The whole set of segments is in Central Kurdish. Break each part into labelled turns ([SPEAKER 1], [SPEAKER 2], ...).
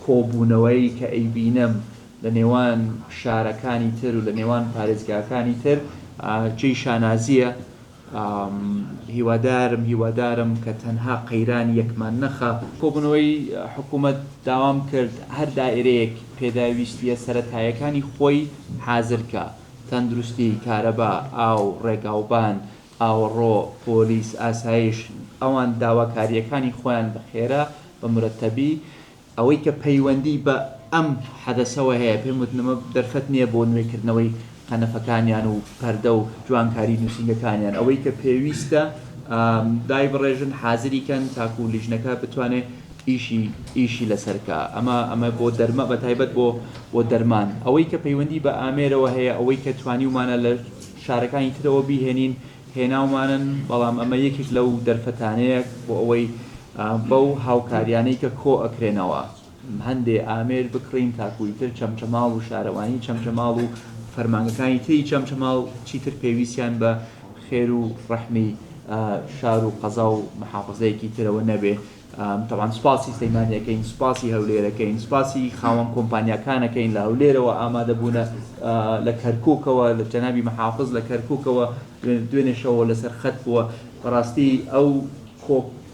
[SPEAKER 1] کۆبوونەوەی کە ئەیبینم لە نێوان شارەکانی تر و لە نێوان پارێزگاکانی تر جێی شانازیە. هیوادارم کە تەنها قەیران یەکمان نەخە. کۆبوونەوەی حکوومەت داوام کرد هەر دائیرەیەک پێداویستیە سەرەتایەکانی خۆی حازرکە، تەندروستی، کارەبا، ئاو، ڕێگاوبان، ئاوەڕۆ، پۆلیس، ئاسایش، ئەوان داواکاریەکانی خۆیان بەخێرە بە مرەتەبی. ئەوەی کە پەیوەندی بە ئەم حەدەسەوە هەیە پێم وتنەوە دەرفەت نییە بۆ نوێکردنەوەی قەنەفەکانیان و پەردە و جوانکاری نووسینگەکانیان. ئەوەی کە پێویستە دای بڕێژن حازریکەن تاکو و لیژنەکە بتوانێت ئیشی لەسەرکە. ئەمە بۆ دەرمە بە تایبەت بۆ دەرمان. ئەوەی کە پەیوەندی بە ئامێرەوە هەیە، ئەوەی کە توانیومانە لە شارەکانی ترەوە بیهێنین هێناومانن، بەڵام ئەمە یەکێک لەو دەرفەتانەیە بۆ ئەوەی بەو هاوکاریانەی کە کۆ ئەکرێنەوە هەندێ ئامێر بکڕین تاکوی تر چەمچەماڵ و شارەوانی چەمچەماڵ و فەرمانگەکانی تری چەمچەماڵ چیتر پێویستیان بە خێر و ڕەحمی شار و قەزا و محافەزەیەکی ترەوە نەبێ. طبعاً سپاسی سلەیمانیەکەین، سپاسی هەولێرەکەین، سپاسی خاوەن کۆمپانیاکانەکەین لە هەولێرەوە ئامادەبوونە لە کەرکووکەوە لە جەنابی محافظ لە کەرکووکەوە دوێنێشەوە لەسەر خەت بووە. بەڕاستی ئەو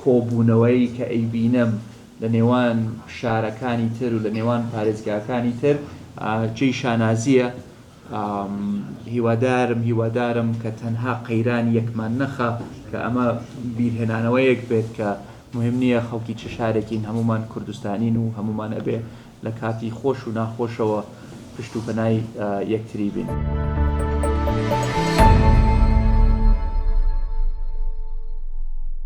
[SPEAKER 1] کۆبوونەوەی کە ئەیبینم لە نێوان شارەکانی تر و لە نێوان پارێزگاکانی تر جێی شانازیە. هیوادارم کە تەنها قەیران یەکمان نەخە، کە ئەمە بیرهێنانەوەیەک بێت کە مهم نییە خەڵکی چه شارێکین، هەمومان کوردستانین و هەمومان ئەبێ لە کاتی خۆش و ناخۆشەوە پشت و پەنای یەکتری بین.